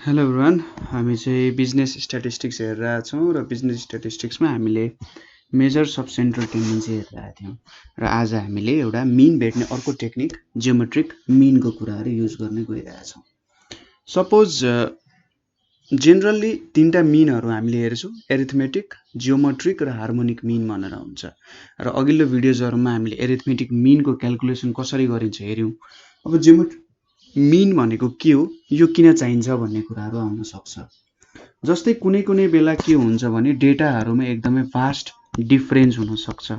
Hello everyone, हामी चाहिँ business statistics हेरिरहेका छौँ र बिजनेस स्ट्याटिस्टिक्समा हामीले मेजर्स अफ सेन्ट्रल टेन्डेन्सी हेरिरहेका थियौँ र आज हामीले एउटा मिन भेट्ने अर्को टेक्निक जियोमेट्रिक मिनको कुराहरू युज गर्ने गइरहेछौँ। सपोज जेनरली तीनटा मिनहरू हामीले हेर्छौँ, एरिथमेटिक, जियोमेट्रिक र हार्मोनिक मिन भनेर हुन्छ। र अघिल्लो भिडियोजहरूमा हामीले एरिथमेटिक मिनको क्याल्कुलेसन कसरी गरिन्छ हेऱ्यौँ। अब जियोमेट्रिक मिन भनेको के हो, यो किन चाहिन्छ भन्ने कुराहरू आउन सक्छ। जस्तै कुनै कुनै बेला के हुन्छ भने डेटाहरूमा एकदमै भास्ट डिफरेन्स हुन सक्छ,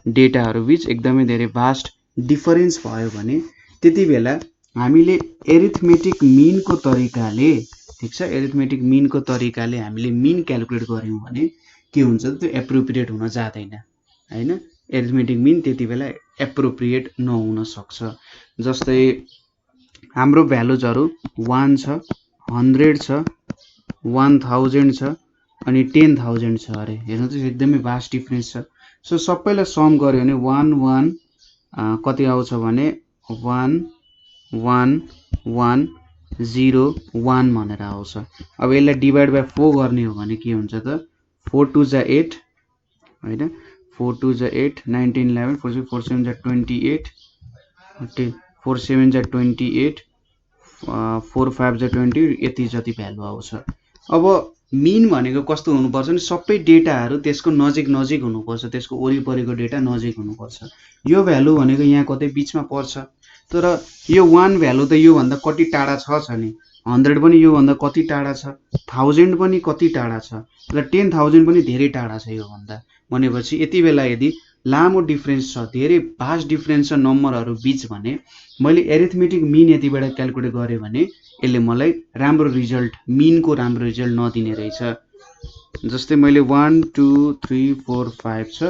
डेटाहरू बीच एकदमै धेरै भास्ट डिफरेन्स भयो भने त्यति बेला हामीले एरिथमेटिक मिनको तरिकाले, ठीक छ, एरिथमेटिक मिनको तरिकाले हामीले मिन क्याल्कुलेट गर्यौँ भने के हुन्छ, त्यो एप्रोप्रिएट हुन जाँदैन हैन। एरिथमेटिक मिन त्यति बेला एप्रोप्रिएट नहुन सक्छ। जस्तै हाम्रो भ्यालुजहरू 1 छ, 100 छ, 1000 छ अनि 10000 छ अरे। हेर्नुहोस् एकदमै भास्ट डिफरेन्स छ। सो सबैलाई सम गर्यो भने 1 1 कति आउँछ भने 1 1 1 0 1 भनेर आउँछ। अब यसलाई डिभाइड बाइ 4 गर्ने हो भने के हुन्छ त 4 2 जा 8 हैन, 4 2 जा 8 19 11 4 7 जा 28 4 7 जा 28 4 5 जा 20 यति जति भ्यालु आउँछ। अब मिन भनेको कस्तो हुनुपर्छ नि, सबै डेटाहरू त्यसको नजिक नजिक हुनुपर्छ, त्यसको वरिपरिको डेटा नजिक हुनुपर्छ। यो भ्यालु भनेको यहाँ कतै बिचमा पर्छ, तर यो 1 भ्यालु त योभन्दा कति टाढा छ नि, 100 पनि योभन्दा कति टाढा छ, 1000 पनि कति टाढा छ र 10000 पनि धेरै टाढा छ योभन्दा। भनेपछि यति बेला यदि लामो डिफरेन्स छ, धेरै भास्ट डिफरेन्स छ नम्बरहरू बीच भने मैले एरिथमेटिक मिन यतिबाट क्याल्कुलेट गरेँ भने यसले मलाई राम्रो रिजल्ट, मिनको राम्रो रिजल्ट नदिने रहेछ। जस्तै मैले 1 2 3 4 5 छ,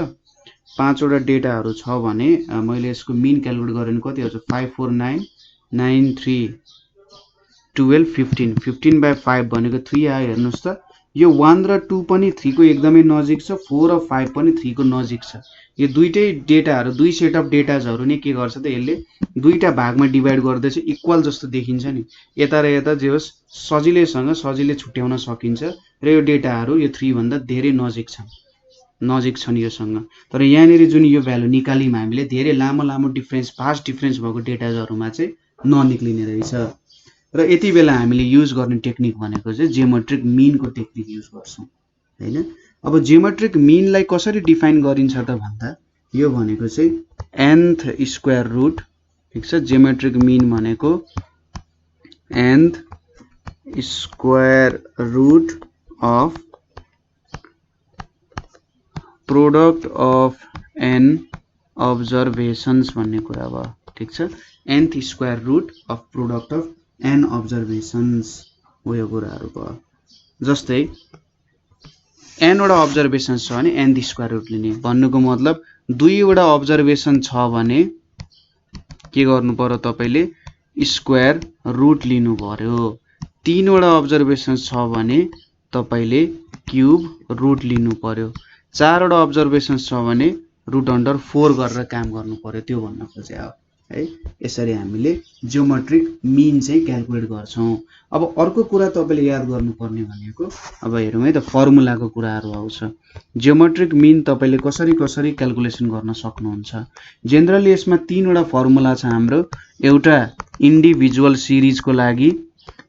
5 वटा डेटाहरू छ भने मैले यसको मिन क्याल्कुलेट गरेँ भने कति आउँछ 5 4 9 9 3 12 15 15 बाइ 5 भनेको 3 आयो। हेर्नुहोस् त, यो 1 र 2 पनि 3 को एकदमै नजिक छ, 4 र 5 पनि 3 को नजिक छ। यो दुईटै डेटाहरू, दुई सेट अफ डेटाजहरू नै के गर्छ त यसले दुईटा भागमा डिभाइड गर्दैछ, इक्वल जस्तो देखिन्छ नि, यता र यता जे होस् सजिलै छुट्याउन सकिन्छ र यो डेटाहरू यो 3 भन्दा धेरै नजिक छन् योसँग। तर यहाँनिर जुन यो भ्यालु निकाल्यौँ हामीले धेरै लामो डिफरेन्स, फास्ट डिफरेन्स भएको डेटाजहरूमा चाहिँ ननिक्लिने रहेछ। र यति बेला हामीले युज गर्ने टेक्निक भनेको चाहिँ जियोमेट्रिक मिनको टेक्निक युज गर्छौँ हैन। अब जियोमेट्रिक मिनलाई कसरी डिफाइन गरिन्छ त भन्दा यो भनेको चाहिँ nth स्क्वायर रुट, ठीक छ, जियोमेट्रिक मिन भनेको nth square root of product of n observations भन्ने कुरा भयो, ठीक छ। nth square root of product of n observations हो यो कुराहरू भयो। जस्तै n वटा अब्जर्भेसन्स छ भने nth स्क्वायर रुट लिने, भन्नुको मतलब 2 वटा अब्जर्भेसन छ भने के गर्नु पर्यो, तपाईले स्क्वायर रुट लिनु पर्यो। 3 वटा अब्जर्भेसन छ भने तपाईले क्यूब रुट लिनु पर्यो। 4 वटा अब्जर्भेसन छ भने रुट अन्डर 4 गरेर काम गर्नु पर्यो, त्यो भन्न खोजे हो है। यसरी हामीले जियोमेट्रिक मिन चाहिँ क्याल्कुलेट गर्छौं। अब अर्को कुरा तपाईले याद गर्नुपर्ने भनेको, अब हेरौँ है त, फर्मुलाको कुराहरू आउँछ। जियोमेट्रिक मिन तपाईले कसरी क्याल्कुलेसन गर्न सक्नुहुन्छ। जेनरली यसमा 3 वटा फर्मुला छ हाम्रो, एउटा इन्डिभिजुअल सिरिजको लागि,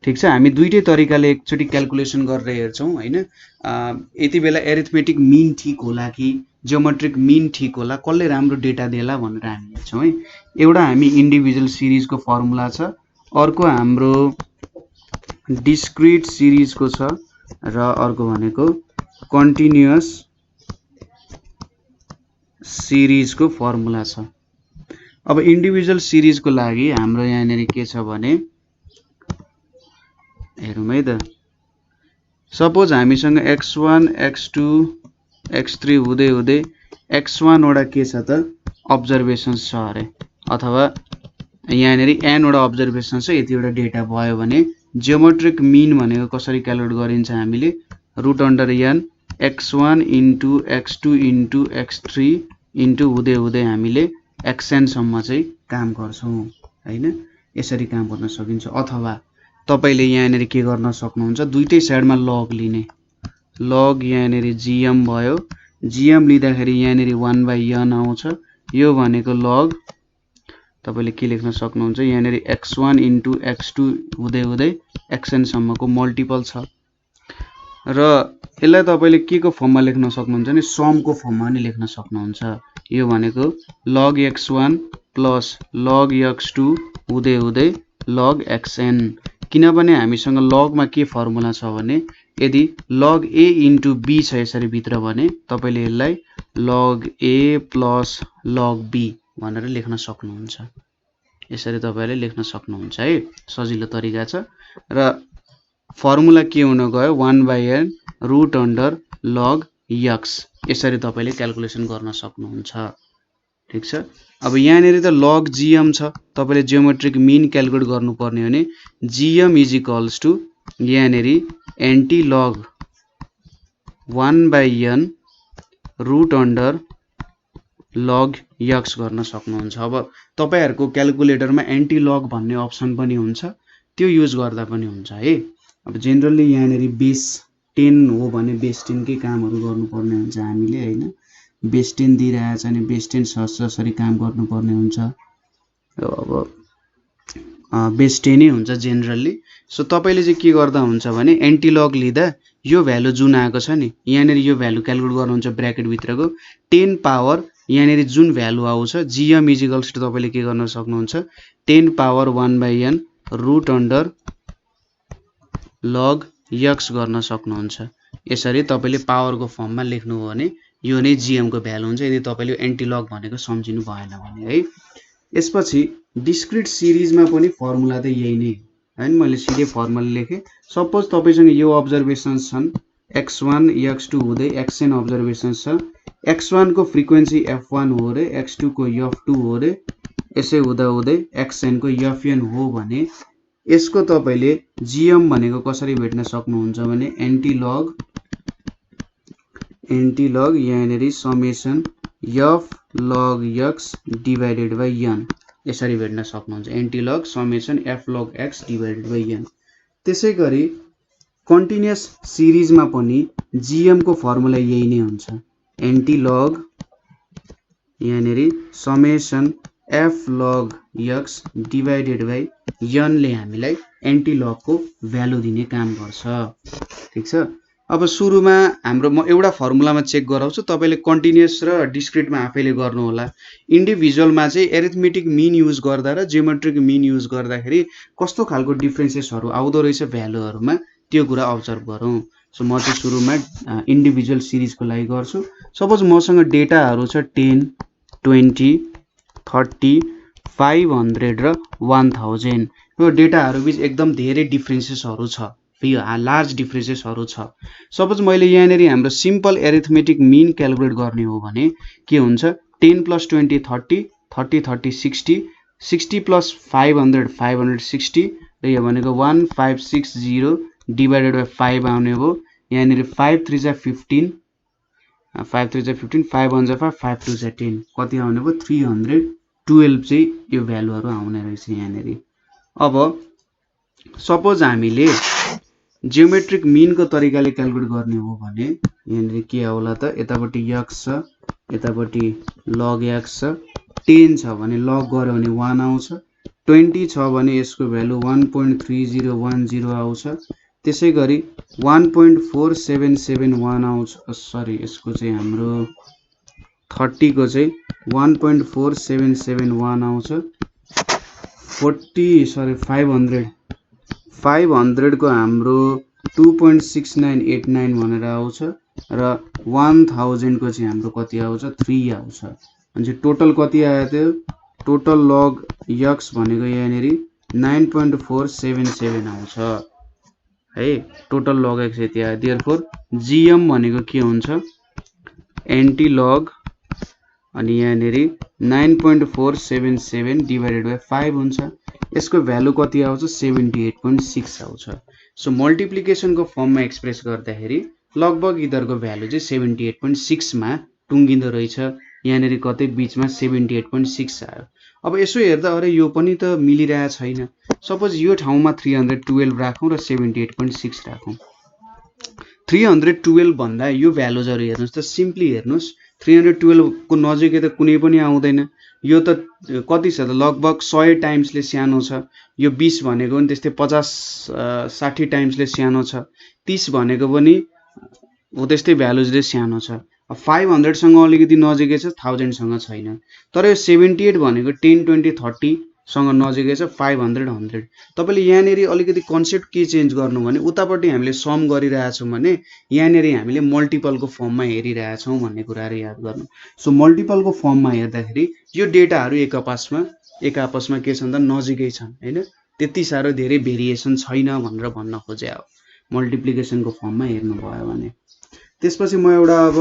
ठीक छ, हामी दुईटै तरिकाले एकचोटी क्याल्कुलेसन गरेर हेर्छौं हैन। यति बेला एरिथमेटिक मिन ठीक होला कि जियोमेट्रिक मिन ठीक होला, कसले राम्रो डेटा देला भनेर हामी हेर्छौं है। एउटा हामी इन्डिभिजुअल सिरिजको फर्मुला छ, अर्को हाम्रो डिस्क्रिट सिरिजको छ र अर्को भनेको कन्टिन्युअस सिरिजको फर्मुला छ। अब इन्डिभिजुअल सिरिजको लागि हाम्रो यहाँनिर के छ भने हेरौँ है त, सपोज हामीसँग x1 x2 x3 हुँदै हुँदै x1 वटा के छ त अब्जर्भेसन्स छ अरे, अथवा यहाँनिर n वटा अब्जर्भेसन छ, यतिवटा डेटा भयो भने जियोमेट्रिक मिन भनेको कसरी क्याल्कुलेट गरिन्छ, हामीले root under n x1 into x2 into x3 into हुँदै हुँदै हामीले xn सम्म चाहिँ काम गर्छौं हैन। यसरी काम गर्न सकिन्छ। अथवा तपाईले यहाँनेर के गर्न सक्नुहुन्छ, दुईटै साइडमा लग लिने, लग यहाँनेर gm भयो, gm लिँदाखेरि यहाँनेर 1/n आउँछ, यो भनेको लग तपाईले के लेख्न सक्नुहुन्छ, यहाँनेर x1 * x2 हुँदै हुँदै xn सम्मको मल्टिपल छ र यसलाई तपाईले के को फर्ममा लेख्न सक्नुहुन्छ भने सम को फर्ममा नि लेख्न सक्नुहुन्छ। यो भनेको log x1 plus log x2 हुँदै हुँदै log xn, किनभने हामीसँग log मा के फर्मुला छ भने यदि log a * b छ यसरी भित्र भने तपाईले यसलाई log a plus log b भनेर लेख्न सक्नुहुन्छ। यसरी तपाईले लेख्न सक्नुहुन्छ है, सजिलो तरिका छ र फर्मुला के हुन गयो 1/n √under log x, यसरी तपाईले क्याल्कुलेसन गर्न सक्नुहुन्छ। ठीक छ। अब यहाँनेर त log gm छ, तपाईले जियोमेट्रिक मिन क्याल्कुलेट गर्नुपर्ने हो भने gm = यहाँनेर anti log 1/n √under log x गर्न सक्नुहुन्छ। अब तपाईहरुको क्याल्कुलेटरमा एन्टी log भन्ने अप्सन पनि हुन्छ, त्यो युज गर्दा पनि हुन्छ है। अब जेनरली यहाँनेर बेस 10 हो भने बेस 10 कै कामहरु गर्नुपर्ने हुन्छ हामीले हैन, बेस 10 दिइरहेछ भने बेस 10 सहजसरी काम गर्नुपर्ने हुन्छ। अब बेस 10 नै हुन्छ जेनरली। सो तपाईले चाहिँ के गर्दा हुन्छ भने एन्टी लग लिँदा यो भ्यालु जुन आएको छ नि, यहाँनेर यो भ्यालु क्याल्कुलेट गर्नुहुन्छ ब्र्याकेट भित्रको 10 पावर यहाँनेर जुन भ्यालु आउँछ gm = तपाईले के गर्न सक्नुहुन्छ 10 power 1/n √under log x गर्न सक्नुहुन्छ। यसरी तपाईले पावर को फर्ममा लेख्नु हो भने यो नै gm को भ्यालु हुन्छ, यदि तपाईले एन्टी लग भनेको सम्झिनु भएन भने है। यसपछि डिस्क्रिट सिरिजमा पनि फर्मुला त यही नै हैन, मैले सिधै फर्मुला लेखे। सपोज तपाईसँग यो अब्जर्भेसन्स छन् x1 x2 हुँदै xn अब्जर्भेसन्स छ, x1 को फ्रिक्वेन्सी f1 हो रे, x2 को f2 हो रे, यसै हुँदा हुँदै xn को fn हो भने यसको तपाईले gm भनेको कसरी भेट्न सक्नुहुन्छ भने एन्टी लग यहाँनेर summation f log x divided by n, यसरी भेट्न सक्नुहुन्छ anti log summation f log x divided by n। त्यसैगरी कन्टिन्युअस सिरिजमा पनि gm को फर्मुला यही नै हुन्छ, एन्टी लग यहाँनेर summation f log x divided by n ले हामीलाई एन्टी लग को भ्यालु दिने काम गर्छ। ठीक छ। अब सुरुमा हाम्रो म एउटा फर्मुलामा चेक गराउँछु, तपाईले कन्टिन्युअस र डिस्क्रिटमा आफैले गर्नु होला। इन्डिभिजुअलमा चाहिँ एरिथमेटिक मिन युज गर्दा र जियोमेट्रिक मिन युज गर्दाखेरि कस्तो खालको डिफरेन्सेसहरु आउँदो रहेछ भ्यालुहरुमा, त्यो कुरा अब्जर्भ गरौँ। सो म चाहिँ सुरुमा इन्डिभिजुअल सिरिजको लागि गर्छु। सपोज मसँग डेटाहरु छ 10 20 30 500 र 1000। यो डेटाहरु बीच एकदम धेरै डिफरेन्सेसहरु छ, यो लार्ज डिफरेन्सेसहरु छ। सपोज मैले यहाँनेर हाम्रो सिम्पल एरिथमेटिक मिन क्याल्कुलेट गर्ने हो भने के हुन्छ 10 + 20 30 30 30 60 60 + 500 560 र यो भनेको 1560 डिवाइडेड बाइ 5 आउने हो। यहाँनेर 5 3 जा 15 5 3 जा 15 5 1 जा 5 5 2 जा 10 कति आउने हो 312 चाहिँ यो भ्यालुहरु आउने रहेछ यहाँनेर। अब सपोज हामीले जियोमेट्रिक मिन को तरिकाले क्याल्कुलेट गर्ने हो भने यहाँनेर के आउला त, यतापट्टि x छ, यतापट्टि log x छ, 10 छ भने लग गर्यो भने 1 आउँछ, 20 छ भने यसको भ्यालु 1.3010 आउँछ, त्यसैगरी 1.4771 आउँछ, सरी यसको चाहिँ हाम्रो 30 को चाहिँ 1.4771 आउँछ, 500 को हाम्रो 2.6989 भनेर आउँछ र 1000 को चाहिँ हाम्रो कति आउँछ 3 आउँछ। अनि टोटल कति आयो त्यो, टोटल log x भनेको यहाँनेर 9.477 आउँछ है, टोटल log x यति आयो। देयरफोर gm भनेको के हुन्छ एन्टी लग अनि यहाँनेर 9.477 डिवाइडेड बाइ 5 हुन्छ, यसको भ्यालु कति आउँछ 78.6 आउँछ। सो मल्टिप्लिकेसन को फर्ममा एक्सप्रेस गर्दाखेरि लगभग इधरको भ्यालु चाहिँ 78.6 मा टुङ्गिँदो रहेछ, यहाँनेर कतै बीचमा 78.6 आयो। अब यसो हेर्दा अरे यो पनि त मिलिरहेको छैन। सपोज यो ठाउँमा 312 राखौँ र 78.6 राखौँ। 312 भन्दा यो भ्यालुजहरू हेर्नुहोस् त, सिम्पली हेर्नुहोस् 312 को नजिकै त कुनै पनि आउँदैन। यो त कति छ त, लगभग 100 टाइम्सले सानो छ। यो 20 भनेको पनि त्यस्तै 50-60 टाइम्सले सानो छ। 30 भनेको पनि हो त्यस्तै भ्यालुजले सानो छ। 500 सँग अलिकति नजिकै छ, 1000 सँग छैन। तर यो 78 भनेको 10, 20, 30 सँग नजिकै छ, 500, 100। तपाईले यहाँनेरि अलिकति कन्सेप्ट के चेन्ज गर्नु भने उतापट्टि हामीले सम गरिरहेछौँ भने यहाँनेरि हामीले मल्टिपलको फर्ममा हेरिरहेछौँ भन्ने कुराहरू याद गर्नु। सो मल्टिपलको फर्ममा हेर्दाखेरि यो डेटाहरू एक आपसमा के छन् त नजिकै छन् हैन, त्यति साह्रो धेरै भेरिएसन छैन भनेर भन्न खोजे हो मल्टिप्लिकेसनको फर्ममा हेर्नुभयो भने। त्यसपछि म एउटा अब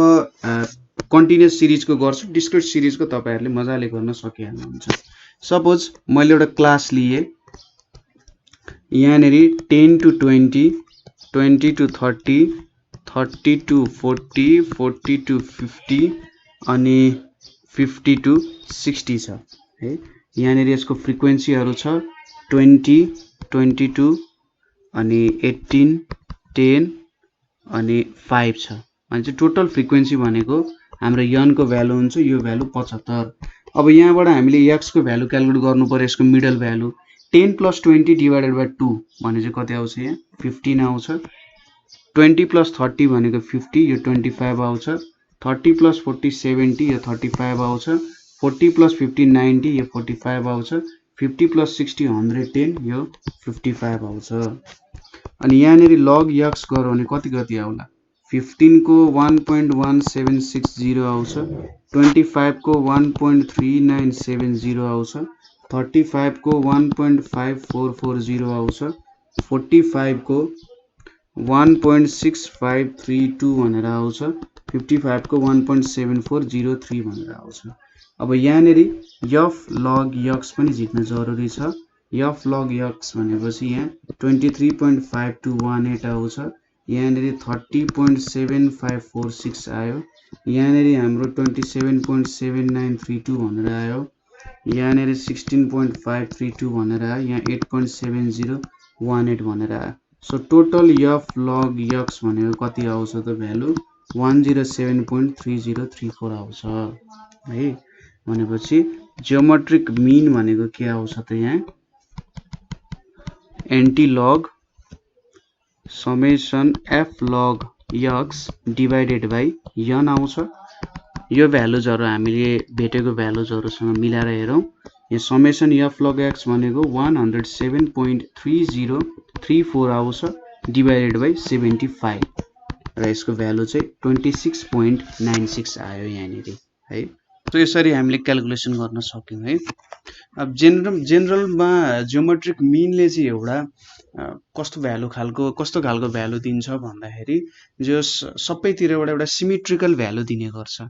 कन्टिन्युअस सिरिजको गर्छु, डिस्क्रिट सिरिजको तपाईहरुले मजाले गर्न सकिहाल्नुहुन्छ। सपोज मैले एउटा क्लास लिए, यहाँनेरि 10 to 20, 20 to 30, 30 to 40, 40 to 50 अनि 50 to 60 छ है। यहाँनेरि यसको फ्रिक्वेन्सीहरु छ 20, 22 अनि 18, 10 अनि 5 छ। अनि चाहिँ टोटल फ्रिक्वेन्सी भनेको हाम्रो n को भ्यालु हुन्छ, यो भ्यालु 75। अब यहाँबाट हामीले x को भ्यालु क्याल्कुलेट गर्नु पर्यो, यसको मिडल भ्यालु 10 + 20 / 2 भने चाहिँ कति आउँछ, यहाँ 15 आउँछ। 20 + 30 भनेको 50, यो 25 आउँछ। 30 + 40 70, यो 35 आउँछ। 40 + 50 90, यो 45 आउँछ। 50 + 60 110, यो 55 आउँछ। अनि यहाँनेरि log x गरौँ भने कति आउला, 15 को 1.1760 आउँछ, 25 को 1.3970 आउँछ, 35 को 1.5440 आउँछ, 45 को 1.6532 भनेर आउँछ, 55 को 1.7403 भनेर आउँछ। अब यहाँनेरि f log x पनि झिक्न जरुरी छ। f log x भनेपछि यहाँ 23.5218 आउँछ, यहाँनेरि 30.7546 आयो, यहाँनेरि हाम्रो 27.7932 भनेर आयो, यहाँनेरि 16.532 भनेर आयो, यहाँ 8.7018 भनेर आयो। So total f log x भनेको कति आउँछ त भ्यालु 107.3034 आउँछ है। भनेपछि जियोमेट्रिक मिन भनेको के आउँछ त यहाँ anti log summation f log x divided by n आउँछ। यो भ्यालुजहरु हामीले भेटेको भ्यालुजहरुसँग मिलाएर हेरौं, यो समेसन f log x भनेको 107.3034 आउँछ डिभाइडेड बाइ 75 र यसको भ्यालु चाहिँ 26.96 आयो यहाँनेरि है। सो यसरी हामीले क्याल्कुलेसन गर्न सक्यौं है। अब जेनरलमा जियोमेट्रिक मिनले चाहिँ एउटा कस्तो खालको भ्यालु दिन्छ भन्दाखेरि जो सबैतिरबाट एउटा सिमेट्रिकल भ्यालु दिने गर्छ।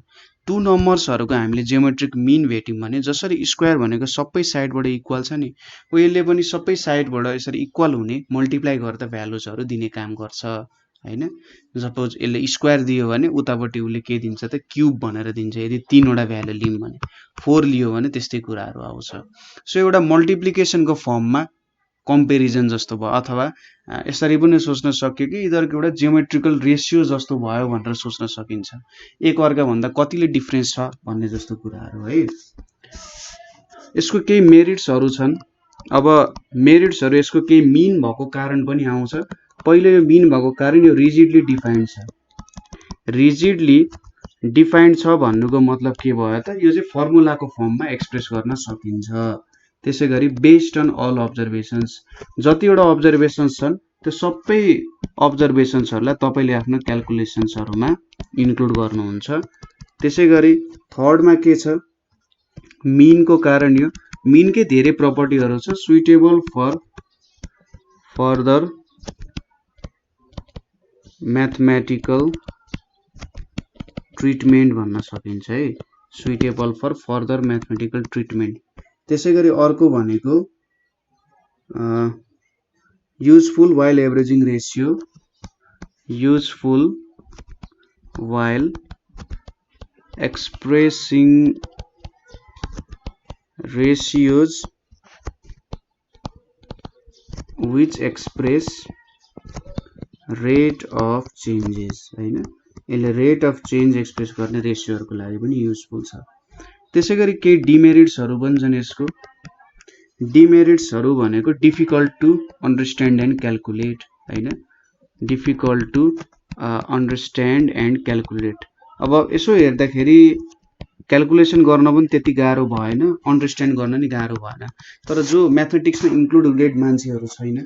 टु नम्बर्सहरुको हामीले जियोमेट्रिक मिन भेट्यौं भने जसरी स्क्वायर भनेको सबै साइडबाट इक्वल छ नि, यसले पनि सबै साइडबाट यसरी इक्वल हुने मल्टिप्लाई गर्दा भ्यालुजहरु दिने काम गर्छ हैन। सपोज यसले स्क्वायर दियो भने उतापट्टि उले के दिन्छ त क्यूब भनेर दिन्छ। यदि 3 वटा भ्यालु लियौं भने 4 लियो भने त्यस्तै कुराहरु आउँछ। सो एउटा मल्टिप्लिकेसनको फर्ममा कम्पेरिजन जस्तो भयो, अथवा यसरी पनि सोच्न सक्यो कि यिनीहरुको एउटा जियोमेट्रिकल रेशियो जस्तो भयो भनेर सोच्न सकिन्छ। एक अर्का भन्दा कतिले डिफरेन्स छ भन्ने जस्तो कुराहरु है। यसको केही मेरिट्सहरु छन्। अब मेरिट्सहरु यसको केही मिन भएको कारण पनि आउँछ। पहिलो यो मिन भएको कारण यो रिजिडली डिफाइन्ड छ। रिजिडली डिफाइन्ड छ भन्नुको मतलब के भयो त, यो चाहिँ फर्मुलाको फर्ममा एक्सप्रेस गर्न सकिन्छ। त्यसैगरी बेस्ड अन अल अब्जर्भेशन्स, जतिवटा अब्जर्भेशन्स छन् त्यो सबै अब्जर्भेशन्सहरुलाई तपाईले आफ्नो क्याल्कुलेसन्सहरुमा इन्क्लुड गर्नुहुन्छ। त्यसैगरी थर्डमा के छ, मिनको कारण यो मिनकै धेरै प्रपर्टीहरु छ। Suitable for further mathematical treatment भन्न सकिन्छ है, suitable for further mathematical treatment. त्यसैगरी अर्को भनेको useful while averaging ratio, useful while expressing ratios which express rate of changes हैन यसले रेट अफ चेन्ज एक्सप्रेस गर्ने रेशियोहरुको लागि पनि युजफुल छ। त्यसैगरी केही डिमेरिट्सहरु पनि छन् यसको। डिमेरिट्सहरु भनेको difficult to understand and calculate हैन difficult to understand and calculate. अब यसो हेर्दाखेरि क्याल्कुलेसन गर्न पनि त्यति गाह्रो भएन, अन्डरस्ट्यान्ड गर्न नि गाह्रो भएन, तर जो म्याथमेटिक्समा इन्क्लुडेड मान्छेहरु छैन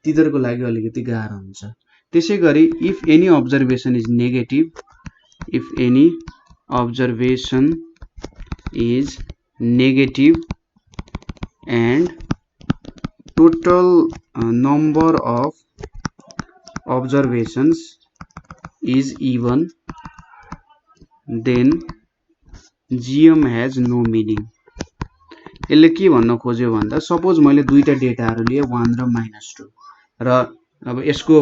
तिनीहरुको लागि अलिकति गाह्रो हुन्छ। त्यसैगरी if any observation is negative, if any observation is negative and total number of observations is even, then GM has no meaning। यसले के भन्न खोज्यो भन्दा सपोज मैले दुईटा डेटाहरु लिए 1 र -2 र अब यसको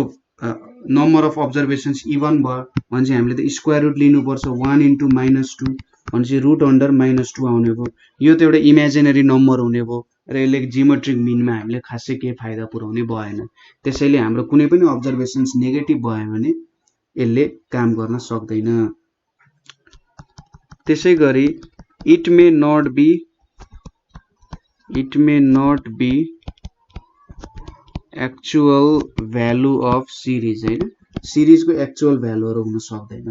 नम्बर अफ अब्जर्भेसन्स इभन भयो भने चाहिँ हामीले त स्क्वायर रुट लिनु पर्छ। 1 * -2 भनेपछि रुट अन्डर -2 आउने भयो। यो त एउटा इमेजिनरी नम्बर हुने भयो र यसले जियोमेट्रिक मिनमा हामीले खासै के फाइदा पुर्याउने भएन। त्यसैले हाम्रो कुनै पनि अब्जर्भेसन्स नेगेटिभ भयो भने यसले काम गर्न सक्दैन। त्यसैगरी it may not be actual value of series हैन सिरिजको एक्चुअल भ्यालुहरु हुन सक्दैन।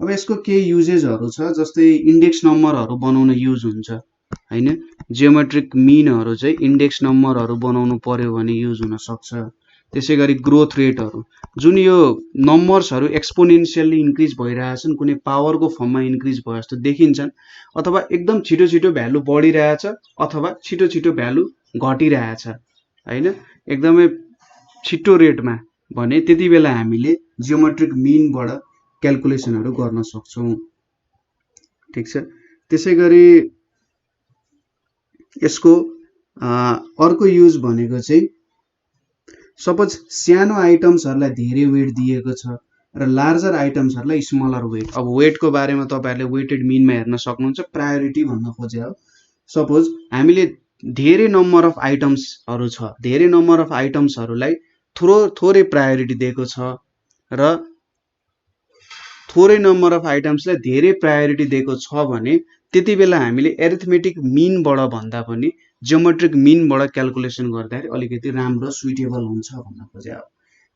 अब यसको के युजेसहरु छ जस्तै इन्डेक्स नम्बरहरु बनाउन युज हुन्छ हैन जियोमेट्रिक मिनहरु चाहिँ इन्डेक्स नम्बरहरु बनाउनु पर्यो भने युज हुन सक्छ। त्यसैगरी ग्रोथ रेटहरु जुन यो नम्बर्सहरु एक्सपोनेन्शियली इन्क्रिज भइरहेछन् कुनै पावरको फर्ममा इन्क्रिज भयो जस्तो देखिन्छन् अथवा एकदम छिटो छिटो भ्यालु बढिरहेछ अथवा छिटो छिटो भ्यालु घटिरहेछ हैन एकदमै छिटो रेटमा भने त्यतिबेला हामीले जियोमेट्रिक मिनबाट क्याल्कुलेसनहरु गर्न सक्छौं। ठीक छ। त्यसैगरी यसको अर्को युज भनेको चाहिँ सपोज सानो आइटम्सहरुलाई धेरै वेट दिएको छ र लार्जर आइटम्सहरुलाई स्मलर वेट। अब वेटको बारेमा तपाईहरुले वेटेड मिनमा हेर्न सक्नुहुन्छ। प्रायोरिटी भन्न खोजे हो सपोज हामीले धेरै नम्बर अफ आइटम्सहरु छ धेरै नम्बर अफ आइटम्सहरुलाई थोरै प्रायोरिटी दिएको छ र थोरै नम्बर अफ आइटम्सलाई धेरै प्रायोरिटी दिएको छ भने त्यतिबेला हामीले एरिथमेटिक मिनबाट भन्दा पनि जियोमेट्रिक मिनबाट क्याल्कुलेसन गर्दाखेरि अलिकति राम्रो सुइटेबल हुन्छ भन्न खोजे हो।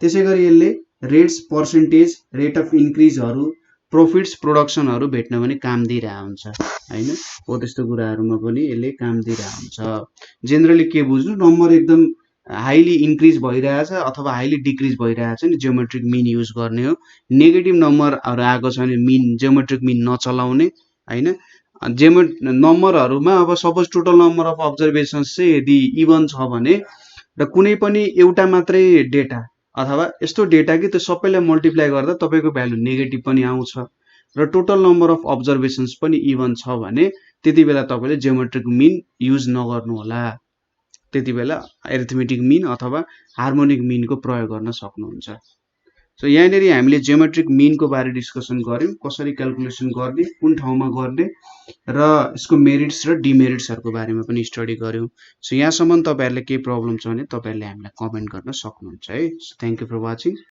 त्यसैगरी यसले रेट्स पर्सेन्टेज रेट अफ इन्क्रिजहरु प्रॉफिट्स प्रोडक्सनहरु भेट्न पनि काम दिइरा हुन्छ हैन हो त्यस्तो कुराहरुमा पनि यसले काम दिइरा हुन्छ। जेनरली के बुझ्नु नम्बर एकदम हाईली इन्क्रिज भइरहेछ अथवा हाईली डिक्रिज भइरहेछ नि जियोमेट्रिक मिन युज गर्ने हो। नेगेटिभ नम्बरहरु आएको छ भने मिन जियोमेट्रिक मिन नचलाउने हैन नम्बरहरुमा अब suppose total number of observations चाहिँ यदि इभन छ भने र कुनै पनि एउटा मात्रै डेटा अथवा यस्तो डेटा कि त्यो सबैलाई मल्टिप्लाई गर्दा तपाईको भ्यालु नेगेटिभ पनि आउँछ र टोटल नम्बर अफ अब्जर्भेसन्स पनि इभन छ भने त्यतिबेला तपाईले जियोमेट्रिक मिन युज नगर्नु होला। त्यतिबेला अरिथमेटिक मिन अथवा हार्मोनिक मिनको प्रयोग गर्न सक्नुहुन्छ। सो यहाँनेरि हामीले जियोमेट्रिक मिनको बारे डिस्कसन गर्यौं कसरी क्याल्कुलेसन गर्ने कुन ठाउँमा गर्ने र यसको मेरिट्स र डिमेरिट्सहरुको बारेमा पनि स्टडी गर्यौं। सो यहाँसम्म तपाईहरुले के प्रब्लम छ भने तपाईहरुले हामीलाई कमेन्ट गर्न सक्नुहुन्छ है। So thank you for watching.